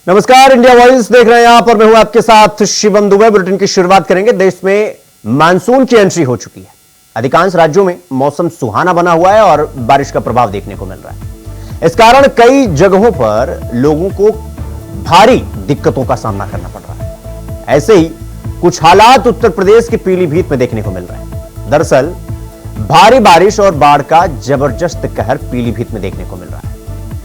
नमस्कार, India voice देख रहे हैं आप और मैं हूं आपके साथ शिवम दुबे। बुलेटिन की शुरुआत करेंगे। देश में मानसून की एंट्री हो चुकी है। अधिकांश राज्यों में मौसम सुहाना बना हुआ है और बारिश का प्रभाव देखने को मिल रहा है। इस कारण कई जगहों पर लोगों को भारी दिक्कतों का सामना करना पड़ रहा है। ऐसे ही कुछ हालात उत्तर प्रदेश के पीलीभीत में देखने को मिल रहे हैं। दरअसल भारी बारिश और बाढ़ का जबरदस्त कहर पीलीभीत में देखने को मिल रहा है।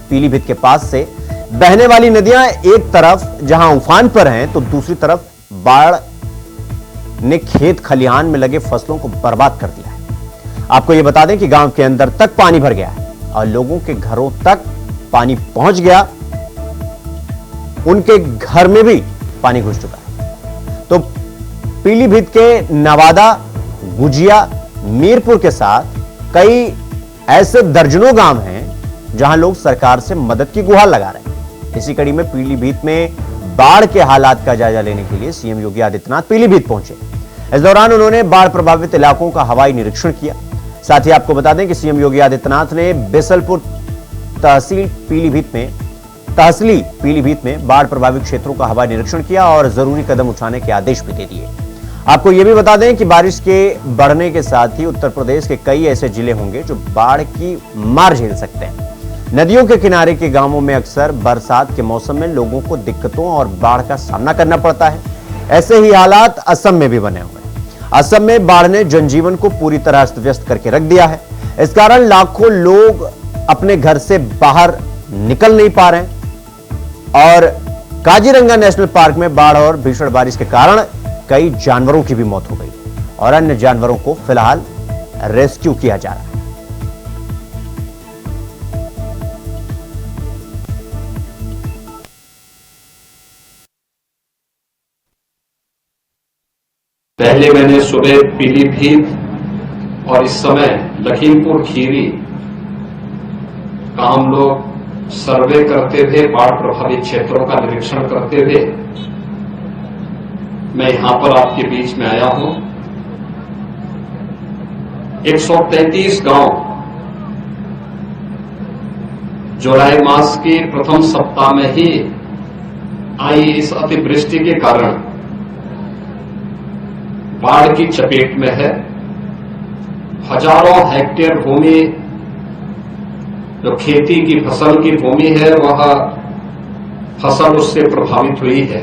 पीलीभीत के पास से बहने वाली नदियां एक तरफ जहां उफान पर हैं, तो दूसरी तरफ बाढ़ ने खेत खलिहान में लगे फसलों को बर्बाद कर दिया है। आपको यह बता दें कि गांव के अंदर तक पानी भर गया है और लोगों के घरों तक पानी पहुंच गया। उनके घर में भी पानी घुस चुका है। तो पीलीभीत के नवादा, गुजिया, मीरपुर के साथ कई ऐसे दर्जनों गांव हैं जहां लोग सरकार से मदद की गुहार लगा रहे हैं। इसी कड़ी में पीलीभीत में बाढ़ के हालात का जायजा लेने के लिए सीएम योगी आदित्यनाथ पीलीभीत पहुंचे। इस दौरान उन्होंने बाढ़ प्रभावित इलाकों का हवाई निरीक्षण किया। साथ ही आपको बता दें कि सीएम योगी आदित्यनाथ ने बिसलपुर तहसील पीलीभीत में बाढ़ प्रभावित क्षेत्रों का हवाई निरीक्षण किया और जरूरी कदम उठाने के आदेश भी दे दिए। आपको यह भी बता दें कि बारिश के बढ़ने के साथ ही उत्तर प्रदेश के कई ऐसे जिले होंगे जो बाढ़ की मार झेल सकते हैं। नदियों के किनारे के गांवों में अक्सर बरसात के मौसम में लोगों को दिक्कतों और बाढ़ का सामना करना पड़ता है। ऐसे ही हालात असम में भी बने हुए हैं। असम में बाढ़ ने जनजीवन को पूरी तरह अस्त व्यस्त करके रख दिया है। इस कारण लाखों लोग अपने घर से बाहर निकल नहीं पा रहे हैं और काजीरंगा नेशनल पार्क में बाढ़ और भीषण बारिश के कारण कई जानवरों की भी मौत हो गई और अन्य जानवरों को फिलहाल रेस्क्यू किया जा रहा है। पहले मैंने सुबह पीलीभीत और इस समय लखीमपुर खीरी का हम लोग सर्वे करते थे, बाढ़ प्रभावित क्षेत्रों का निरीक्षण करते थे। मैं यहां पर आपके बीच में आया हूं। 133 गांव जुलाई मास के प्रथम सप्ताह में ही आई इस अतिवृष्टि के कारण बाढ़ की चपेट में है। हजारों हेक्टेयर भूमि जो खेती की फसल की भूमि है, वह फसल उससे प्रभावित हुई है।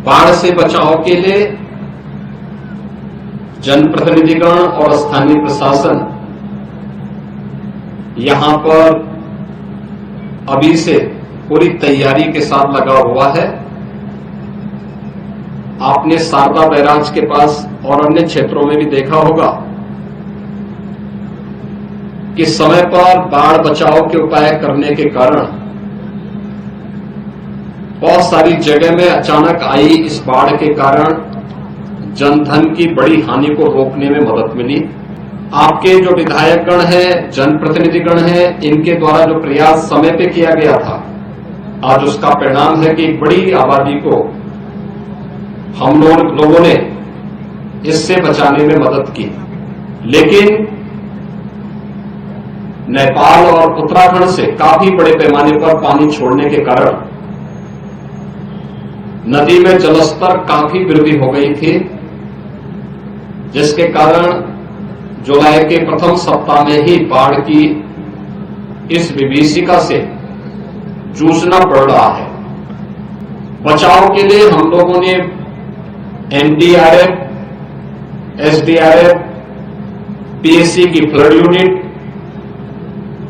बाढ़ से बचाव के लिए जनप्रतिनिधिगण और स्थानीय प्रशासन यहां पर अभी से पूरी तैयारी के साथ लगा हुआ है। आपने शारदा बैराज के पास और अन्य क्षेत्रों में भी देखा होगा कि समय पर बाढ़ बचाव के उपाय करने के कारण बहुत सारी जगह में अचानक आई इस बाढ़ के कारण जनधन की बड़ी हानि को रोकने में मदद मिली। आपके जो विधायकगण हैं, जनप्रतिनिधिगण हैं, इनके द्वारा जो प्रयास समय पे किया गया था, आज उसका परिणाम है कि एक बड़ी आबादी को हम लोगों ने इससे बचाने में मदद की। लेकिन नेपाल और उत्तराखंड से काफी बड़े पैमाने पर पानी छोड़ने के कारण नदी में जलस्तर काफी वृद्धि हो गई थी, जिसके कारण जुलाई के प्रथम सप्ताह में ही बाढ़ की इस विभीषिका से जूझना पड़ रहा है। बचाव के लिए हम लोगों ने एनडीआरएफ, एसडीआरएफ, पीएससी की फ्लड यूनिट,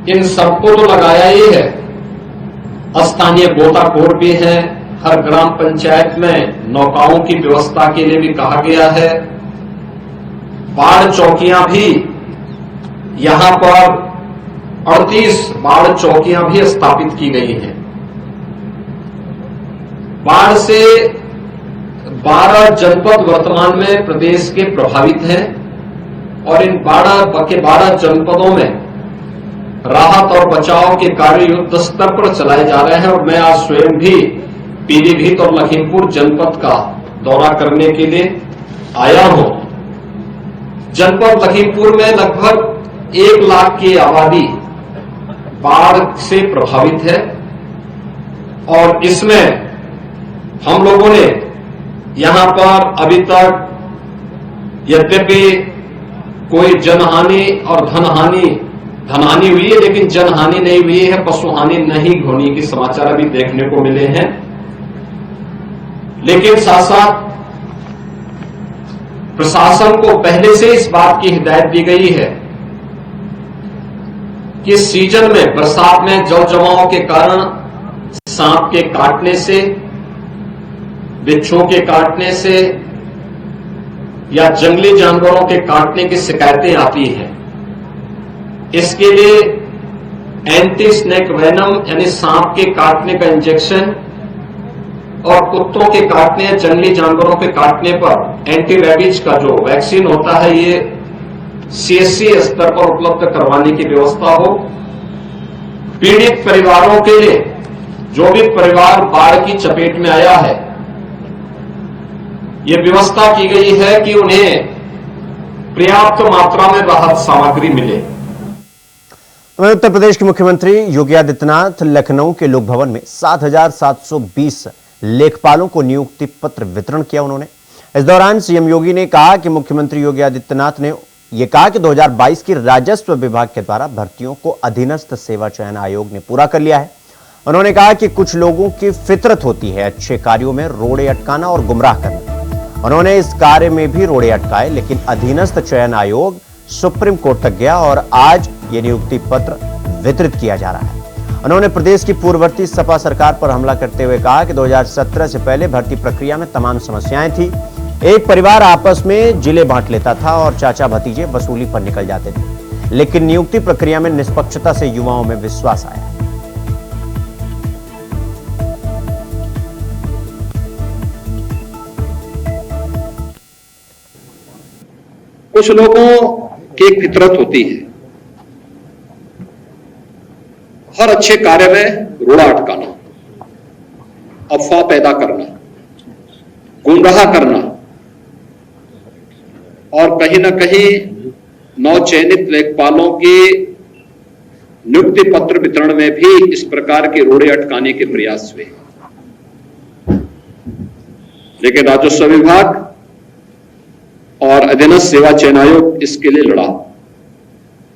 इन सबको तो लगाया ही है। स्थानीय गोताखोर भी हैं। हर ग्राम पंचायत में नौकाओं की व्यवस्था के लिए भी कहा गया है। बाढ़ चौकियां भी यहां पर 38 बाढ़ चौकियां भी स्थापित की गई हैं। बाढ़ से 12 जनपद वर्तमान में प्रदेश के प्रभावित हैं और इन 12 जनपदों में राहत और बचाव के कार्य युद्ध स्तर पर चलाए जा रहे हैं। और मैं आज स्वयं भी पीलीभीत और लखीमपुर जनपद का दौरा करने के लिए आया हूं। जनपद लखीमपुर में लगभग 1 लाख की आबादी बाढ़ से प्रभावित है। और इसमें हम लोगों ने यहां पर अभी तक यद्यपि कोई जनहानि और धनहानि हुई है, लेकिन जनहानि नहीं हुई है, पशुहानि नहीं होने के समाचार अभी देखने को मिले हैं। लेकिन साथ साथ प्रशासन को पहले से इस बात की हिदायत दी गई है कि इस सीजन में बरसात में जल जमाव के कारण सांप के काटने से, बिच्छू के काटने से या जंगली जानवरों के काटने की शिकायतें आती हैं। इसके लिए एंटी स्नेक वेनम यानी सांप के काटने का इंजेक्शन और कुत्तों के काटने या जंगली जानवरों के काटने पर एंटी रेबीज का जो वैक्सीन होता है, ये सीएससी स्तर पर उपलब्ध करवाने की व्यवस्था हो। पीड़ित परिवारों के लिए, जो भी परिवार बाढ़ की चपेट में आया है, ये व्यवस्था की गई है कि उन्हें पर्याप्त मात्रा में राहत सामग्री मिले। उत्तर प्रदेश के मुख्यमंत्री योगी आदित्यनाथ लखनऊ के लोक भवन में 7,720 लेखपालों को नियुक्ति पत्र वितरण किया। उन्होंने इस दौरान सीएम योगी ने कहा कि मुख्यमंत्री योगी आदित्यनाथ ने यह कहा कि 2022 की राजस्व विभाग के द्वारा भर्तियों को अधीनस्थ सेवा चयन आयोग ने पूरा कर लिया है। उन्होंने कहा कि कुछ लोगों की फितरत होती है अच्छे कार्यों में रोड़े अटकाना और गुमराह करना। उन्होंने इस कार्य में भी रोड़े अटकाए, लेकिन अधीनस्थ चयन आयोग सुप्रीम कोर्ट तक गया और आज ये नियुक्ति पत्र वितरित किया जा रहा है। उन्होंने प्रदेश की पूर्ववर्ती सपा सरकार पर हमला करते हुए कहा कि 2017 से पहले भर्ती प्रक्रिया में तमाम समस्याएं थी। एक परिवार आपस में जिले बांट लेता था और चाचा भतीजे वसूली पर निकल जाते थे, लेकिन नियुक्ति प्रक्रिया में निष्पक्षता से युवाओं में विश्वास आया। कुछ लोगों की फितरत होती है हर अच्छे कार्य में रोड़ा अटकाना, अफवाह पैदा करना, गुमराह करना और कहीं ना कहीं नवचयनित लेखपालों के नियुक्ति पत्र वितरण में भी इस प्रकार के रोड़े अटकाने के प्रयास हुए। लेकिन राजस्व विभाग और अधीनस्थ सेवा चयन आयोग इसके लिए लड़ा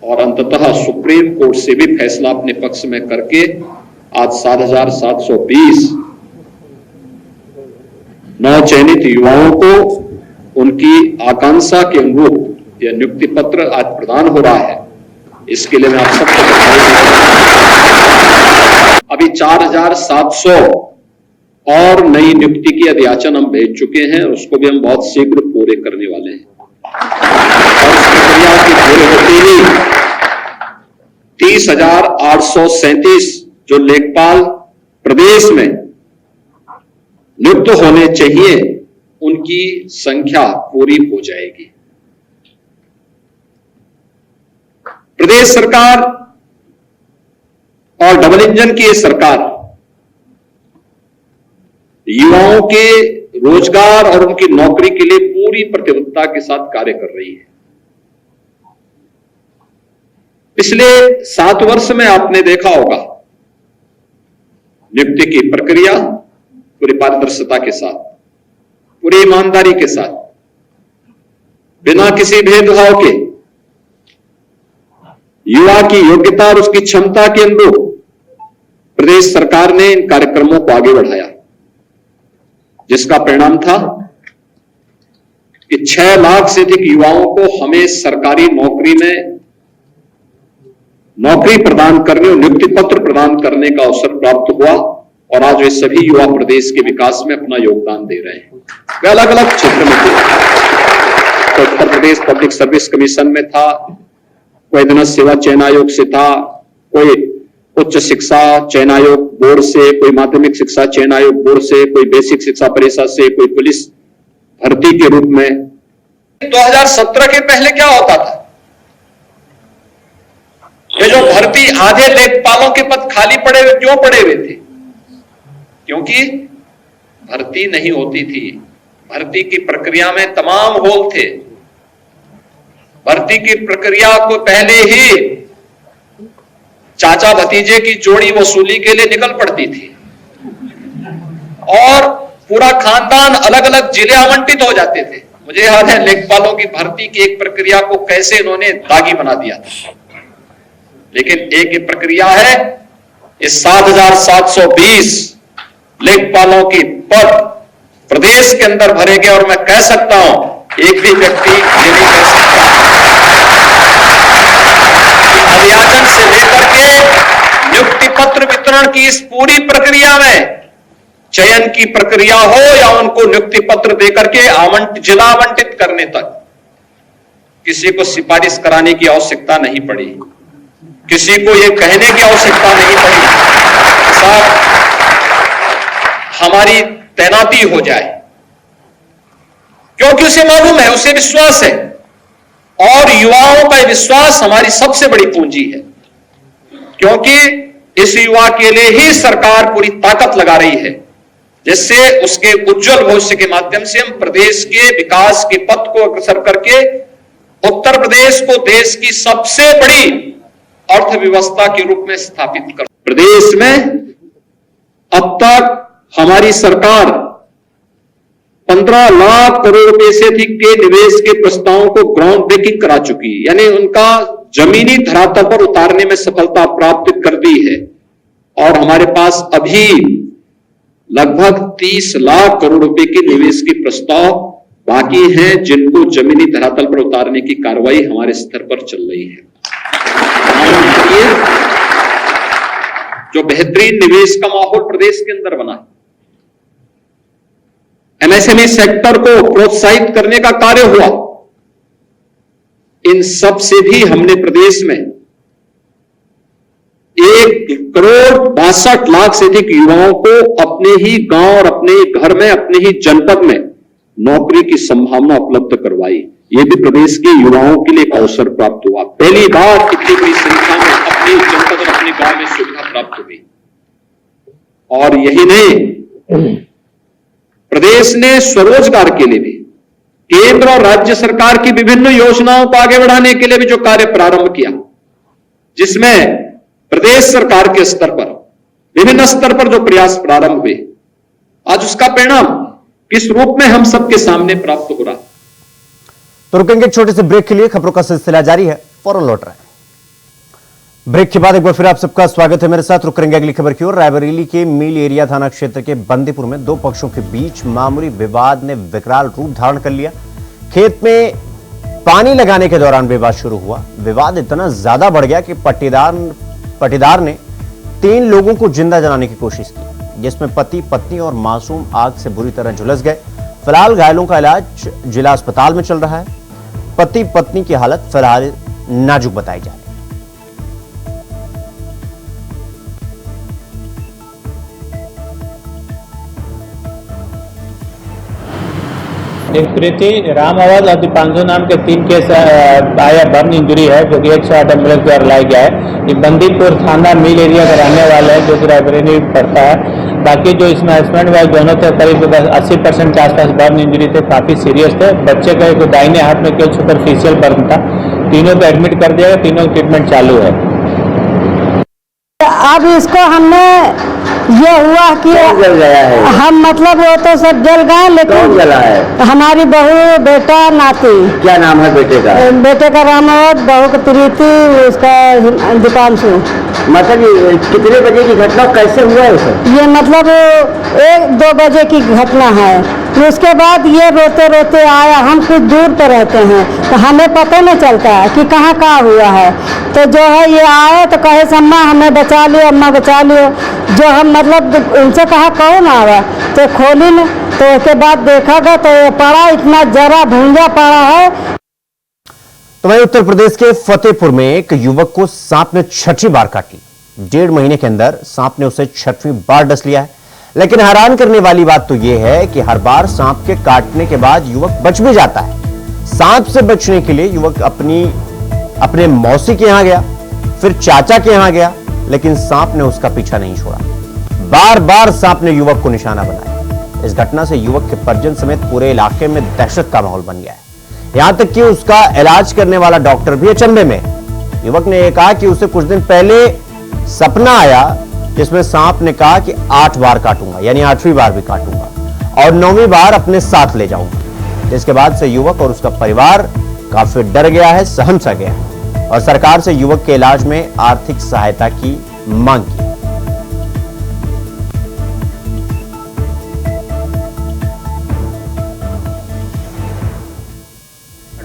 और अंततः सुप्रीम कोर्ट से भी फैसला अपने पक्ष में करके आज 7,720 नवचयनित युवाओं को उनकी आकांक्षा के अनुरूप यह नियुक्ति पत्र आज प्रदान हो रहा है। इसके लिए मैं आप सबको बधाई देता हूं। अभी 4,700 और नई नियुक्ति की अधियाचन हम भेज चुके हैं, उसको भी हम बहुत शीघ्र पूरे करने वाले हैं। और इस प्रक्रिया की पूरे होते ही 30,837 जो लेखपाल प्रदेश में नियुक्त होने चाहिए, उनकी संख्या पूरी हो जाएगी। प्रदेश सरकार और डबल इंजन की ये सरकार युवाओं के रोजगार और उनकी नौकरी के लिए पूरी प्रतिबद्धता के साथ कार्य कर रही है। पिछले 7 वर्ष में आपने देखा होगा नियुक्ति की प्रक्रिया पूरी पारदर्शिता के साथ, पूरी ईमानदारी के साथ, बिना किसी भेदभाव के युवा की योग्यता और उसकी क्षमता के अनुरूप प्रदेश सरकार ने इन कार्यक्रमों को आगे बढ़ाया, जिसका परिणाम था कि 6 लाख से अधिक युवाओं को हमें सरकारी नौकरी में नौकरी प्रदान करने और नियुक्ति पत्र प्रदान करने का अवसर प्राप्त हुआ और आज वे सभी युवा प्रदेश के विकास में अपना योगदान दे रहे हैं। वे अलग अलग क्षेत्र में थे, तो Uttar Pradesh public service commission में था, कोई अधीनस्थ सेवा चयन आयोग से था, कोई उच्च शिक्षा चयन आयोग बोर्ड से, कोई माध्यमिक शिक्षा चयन आयोग बोर्ड से, कोई बेसिक शिक्षा परिषद से, कोई पुलिस भर्ती के रूप में। 2017 के पहले क्या होता था? ये जो भर्ती आधे लेखपालों के पद खाली पड़े हुए क्यों पड़े हुए थे? क्योंकि भर्ती नहीं होती थी। भर्ती की प्रक्रिया में तमाम होल थे। भर्ती की प्रक्रिया को पहले ही चाचा भतीजे की जोड़ी वसूली के लिए निकल पड़ती थी। और पूरा खानदान अलग अलग जिले आवंटित हो जाते थे। मुझे याद है लेखपालों की भर्ती की एक प्रक्रिया को कैसे इन्होंने दागी बना दिया था। लेकिन एक प्रक्रिया है, इस 7,720 लेखपालों की पद प्रदेश के अंदर भरे गए और मैं कह सकता हूं एक भी व्यक्ति ये नहीं कह सकता कि अभियाचन से लेकर के नियुक्ति पत्र वितरण की इस पूरी प्रक्रिया में चयन की प्रक्रिया हो या उनको नियुक्ति पत्र देकर के जिला आवंटित करने तक किसी को सिफारिश कराने की आवश्यकता नहीं पड़ी, किसी को यह कहने की आवश्यकता नहीं पड़ी साहब हमारी तैनाती हो जाए, क्योंकि उसे मालूम है, उसे विश्वास है और युवाओं का विश्वास हमारी सबसे बड़ी पूंजी है, क्योंकि इस युवा के लिए ही सरकार पूरी ताकत लगा रही है, जिससे उसके उज्जवल भविष्य के माध्यम से हम प्रदेश के विकास के पथ को अग्रसर करके उत्तर प्रदेश को देश की सबसे बड़ी अर्थव्यवस्था के रूप में स्थापित कर। प्रदेश में अब तक हमारी सरकार 15 लाख करोड़ रुपए से अधिक के निवेश के प्रस्तावों को ग्राउंड ब्रेकिंग करा चुकी है, यानी उनका जमीनी धरातल पर उतारने में सफलता प्राप्त कर दी है और हमारे पास अभी लगभग 30 लाख करोड़ रुपए के निवेश के प्रस्ताव बाकी हैं, जिनको जमीनी धरातल पर उतारने की कार्रवाई हमारे स्तर पर चल रही है। जो बेहतरीन निवेश का माहौल प्रदेश के अंदर बना है, एमएसएमई सेक्टर को प्रोत्साहित करने का कार्य हुआ, इन सब से भी हमने प्रदेश में 1,62,00,000 से अधिक युवाओं को अपने ही गांव और अपने ही घर में, अपने ही जनपद में नौकरी की संभावना उपलब्ध करवाई। यह भी प्रदेश के युवाओं के लिए एक अवसर प्राप्त हुआ। पहली बार इतनी बड़ी संख्या में अपने जनपद और अपने गांव में सुविधा प्राप्त हुई। और यही नहीं, प्रदेश ने स्वरोजगार के लिए भी केंद्र और राज्य सरकार की विभिन्न योजनाओं को आगे बढ़ाने के लिए भी जो कार्य प्रारंभ किया, जिसमें प्रदेश सरकार के स्तर पर विभिन्न स्तर पर जो प्रयास प्रारंभ हुए, आज उसका परिणाम किस रूप में हम सबके सामने प्राप्त हो रहा। तो रुकेंगे एक छोटे से ब्रेक के लिए, खबरों का सिलसिला जारी है, फौरन लौट रहे हैं। ब्रेक के बाद एक बार फिर आप सबका स्वागत है मेरे साथ। रुक करेंगे अगली खबर की ओर। रायबरेली के मील एरिया थाना क्षेत्र के बंदीपुर में दो पक्षों के बीच मामूली विवाद ने विकराल रूप धारण कर लिया। खेत में पानी लगाने के दौरान विवाद शुरू हुआ। विवाद इतना ज्यादा बढ़ गया कि पट्टीदार ने 3 लोगों को जिंदा जलाने की कोशिश की, जिसमें पति, पत्नी और मासूम आग से बुरी तरह झुलस गए। फिलहाल घायलों का इलाज जिला अस्पताल में चल रहा है। पति पत्नी की हालत फिलहाल नाजुक बताई जा रही है। एक प्रीति, राम आवाज और दीपांशु नाम के 3 केस आया, बर्न इंजरी है, जो कि 108 एम्बुलेंस द्वारा लाया गया है। ये बंदीपुर थाना मील एरिया का रहने वाला है, जो कि रायबरेली पड़ता है। बाकी जो इसमें हस्बैंड वाइफ दोनों थे, करीब 80% के आसपास बर्न इंजरी थे, काफी सीरियस थे। बच्चे का एक दाहिने हाथ में केवल सुपरफिशियल बर्न था। तीनों को एडमिट कर दिया गया, तीनों ट्रीटमेंट चालू है। अब इसको हमने ये हुआ कि जल गया है, हम मतलब वो तो सब जल गए, लेकिन जला है हमारी बहू, बेटा, नाती। क्या नाम है बेटे का? बेटे का रामावत, बहू का प्रीति, उसका दीपांशु। मतलब कितने बजे की घटना, कैसे हुआ है सर? ये मतलब 1-2 बजे की घटना है। उसके बाद ये रोते रोते आया। हम कुछ दूर पर रहते हैं तो हमें पता नहीं चलता कि कहाँ हुआ है। तो जो है ये आए तो कहे अम्मा हमें बचा लियो, अम्मा बचा लियो। जो हम मतलब उनसे कहा कौन आवा, तो खोली न, तो उसके बाद देखा गया तो ये पड़ा, इतना जरा भूंजा पड़ा है। तो वहीं उत्तर प्रदेश के फतेहपुर में एक युवक को सांप ने 6ठी बार काटी। 1.5 महीने के अंदर सांप ने उसे 6वीं बार डस लिया है। लेकिन हैरान करने वाली बात तो यह है कि हर बार सांप के काटने के बाद युवक बच भी जाता है। सांप से बचने के लिए युवक अपने मौसी के यहां गया, फिर चाचा के यहां गया, लेकिन सांप ने उसका पीछा नहीं छोड़ा। बार बार सांप ने युवक को निशाना बनाया। इस घटना से युवक के परिजन समेत पूरे इलाके में दहशत का माहौल बन गया है। यहां तक कि उसका इलाज करने वाला डॉक्टर भी अचंभे में है। युवक ने यह कहा कि उसे कुछ दिन पहले सपना आया जिसमें सांप ने कहा कि 8 बार काटूंगा, यानी 8वीं बार भी काटूंगा और 9वीं बार अपने साथ ले जाऊंगा। जिसके बाद से युवक और उसका परिवार काफी डर गया है, सहम सा गया है और सरकार से युवक के इलाज में आर्थिक सहायता की मांग की।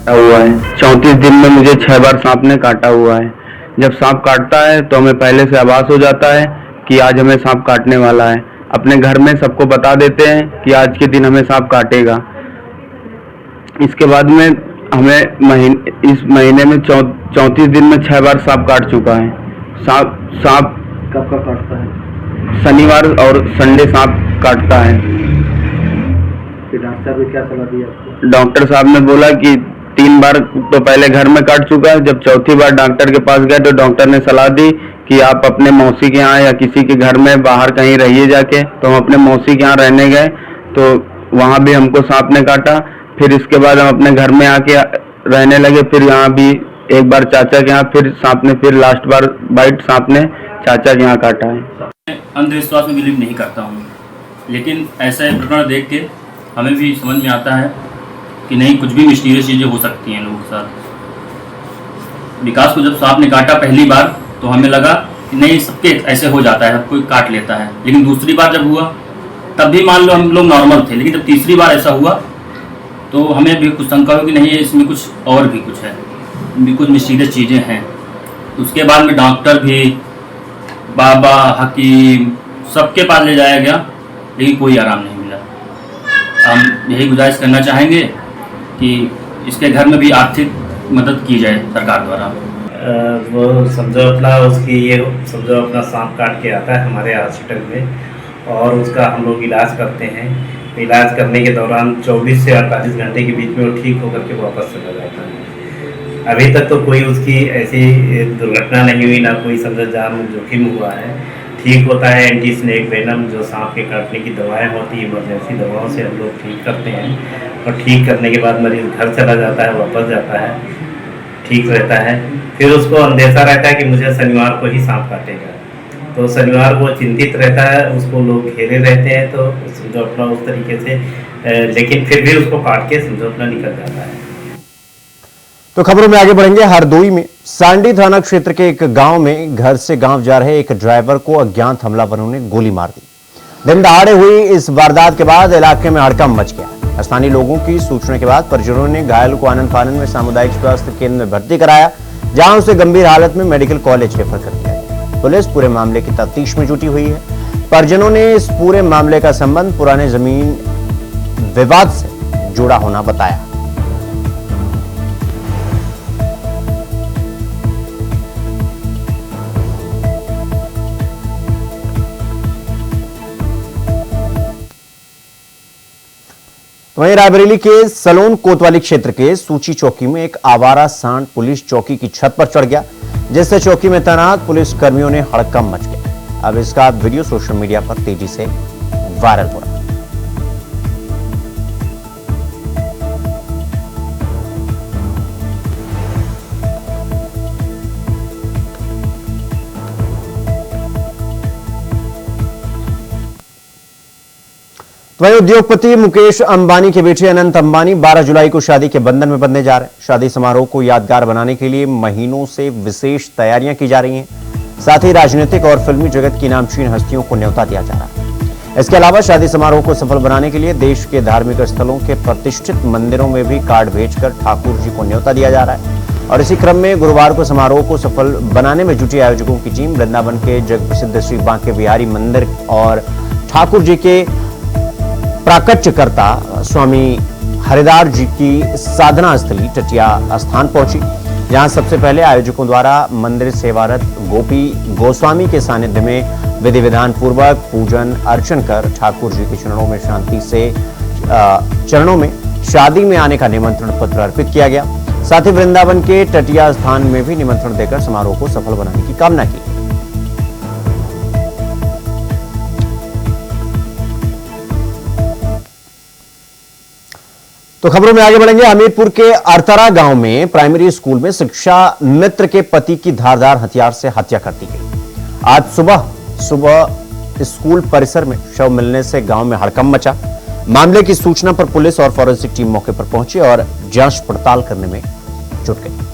हुआ है 34 दिन में मुझे 6 बार सांप ने काटा हुआ है। जब सांप काटता है तो हमें पहले से आभास हो जाता है कि आज हमें सांप काटने वाला है। अपने घर में सबको बता देते हैं कि आज के दिन हमें सांप काटेगा। इसके बाद में हमें इस महीने में 34 दिन में 6 बार सांप काट चुका है। सांप कब कब काटता है? शनिवार और संडे सांप काटता है। फिर डॉक्टर साहब ने क्या सलाह दी आपको? डॉक्टर साहब ने बोला कि 3 बार तो पहले घर में काट चुका है। जब चौथी बार डॉक्टर के पास गए तो डॉक्टर ने सलाह दी कि आप अपने मौसी के यहाँ या किसी के घर में बाहर कहीं रहिए जाके। तो हम अपने मौसी के यहाँ रहने गए तो वहाँ भी हमको सांप ने काटा। फिर इसके बाद हम अपने घर में आके रहने लगे। फिर यहाँ भी एक बार चाचा के यहाँ फिर सांप ने फिर लास्ट बार बाइट सांप ने चाचा के यहाँ काटा है। अंधविश्वास में बिलीव नहीं करता हूँ, लेकिन ऐसे प्रकरण देख के हमें भी समझ में आता है कि नहीं, कुछ भी मिस्टीरियस चीज़ें हो सकती हैं लोगों के साथ। विकास को जब सांप ने काटा पहली बार तो हमें लगा कि नहीं, सबके ऐसे हो जाता है, कोई काट लेता है। लेकिन दूसरी बार जब हुआ तब भी मान लो हम लोग नॉर्मल थे, लेकिन जब तीसरी बार ऐसा हुआ तो हमें भी कुछ शंका हुई कि नहीं, इसमें कुछ और भी कुछ है, भी कुछ मिस्टीरियस चीज़ें हैं। उसके बाद में डॉक्टर भी, बाबा, हकीम, सबके पास ले जाया गया, लेकिन कोई आराम नहीं मिला। हम यही गुजारिश करना चाहेंगे कि इसके घर में भी आर्थिक मदद की जाए सरकार द्वारा। वो समझो अपना उसकी ये समझो अपना सांप काट के आता है हमारे हॉस्पिटल में और उसका हम लोग इलाज करते हैं। इलाज करने के दौरान 24 से 48 घंटे के बीच में वो ठीक होकर के वापस चला जाता है। अभी तक तो कोई उसकी ऐसी दुर्घटना नहीं हुई, ना कोई समझो जान जोखिम हुआ है। ठीक होता है। एंटी स्नेक वेनम जो सांप के काटने की दवाएं होती है, इमरजेंसी दवाओं से हम लोग ठीक करते हैं और ठीक करने के बाद मरीज घर चला जाता है, वापस जाता है, ठीक रहता है। फिर उसको अंदेशा रहता है कि मुझे शनिवार को ही सांप काटेगा, तो शनिवार वो चिंतित रहता है, उसको लोग घेरे रहते हैं, तो समझो अपना उस तरीके से, लेकिन फिर भी उसको काट के समझो अपना निकल जाता है। तो खबरों में आगे बढ़ेंगे। हरदोई में सांडी थाना क्षेत्र के एक गांव में घर से गांव जा रहे एक ड्राइवर को अज्ञात हमलावरों ने गोली मार दी। दिन दहाड़े हुई इस वारदात के बाद इलाके में हड़कंप मच गया। स्थानीय लोगों की सूचना के बाद परिजनों ने घायल को आनंद फानंद में सामुदायिक स्वास्थ्य केंद्र में भर्ती कराया, जहां उसे गंभीर हालत में मेडिकल कॉलेज रेफर कर दिया गया। पुलिस पूरे मामले की तफ्तीश में जुटी हुई है। परिजनों ने इस पूरे मामले का संबंध पुराने जमीन विवाद से जुड़ा होना बताया। वहीं रायबरेली के सलोन कोतवाली क्षेत्र के सूची चौकी में एक आवारा सांड पुलिस चौकी की छत पर चढ़ गया, जिससे चौकी में तैनात पुलिस कर्मियों ने हड़कंप मच गया। अब इसका वीडियो सोशल मीडिया पर तेजी से वायरल हो रहा है। वहीं उद्योगपति मुकेश अंबानी के बेटे अनंत अंबानी 12 जुलाई को शादी के बंधन में बंधने जा रहे हैं। शादी समारोह को यादगार बनाने के लिए महीनों से विशेष तैयारियां की जा रही हैं। साथ ही राजनीतिक और फिल्मी जगत की नामचीन हस्तियों को न्योता दिया जा रहा है। इसके अलावा शादी समारोह को सफल बनाने के लिए देश के धार्मिक स्थलों के प्रतिष्ठित मंदिरों में भी कार्ड भेजकर ठाकुर जी को न्योता दिया जा रहा है। और इसी क्रम में गुरुवार को समारोह को सफल बनाने में जुटी आयोजकों की टीम वृंदावन के जग प्रसिद्ध श्री बांके बिहारी मंदिर और ठाकुर जी के प्राकट्यकर्ता स्वामी हरिदार जी की साधना स्थली टटिया स्थान पहुंची, जहां सबसे पहले आयोजकों द्वारा मंदिर सेवारत गोपी गोस्वामी के सानिध्य में विधि विधान पूर्वक पूजन अर्चन कर ठाकुर जी के चरणों में शादी में आने का निमंत्रण पत्र अर्पित किया गया। साथ ही वृंदावन के टटिया स्थान में भी निमंत्रण देकर समारोह को सफल बनाने की कामना की। तो खबरों में आगे बढ़ेंगे। हमीरपुर के अरतरा गांव में प्राइमरी स्कूल में शिक्षा मित्र के पति की धारदार हथियार से हत्या कर दी गई। आज सुबह सुबह स्कूल परिसर में शव मिलने से गांव में हड़कंप मचा। मामले की सूचना पर पुलिस और फॉरेंसिक टीम मौके पर पहुंची और जांच पड़ताल करने में जुट गई।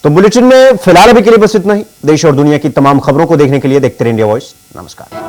तो बुलेटिन में फिलहाल अभी के लिए बस इतना ही। देश और दुनिया की तमाम खबरों को देखने के लिए देखते रहिए इंडिया वॉइस। नमस्कार।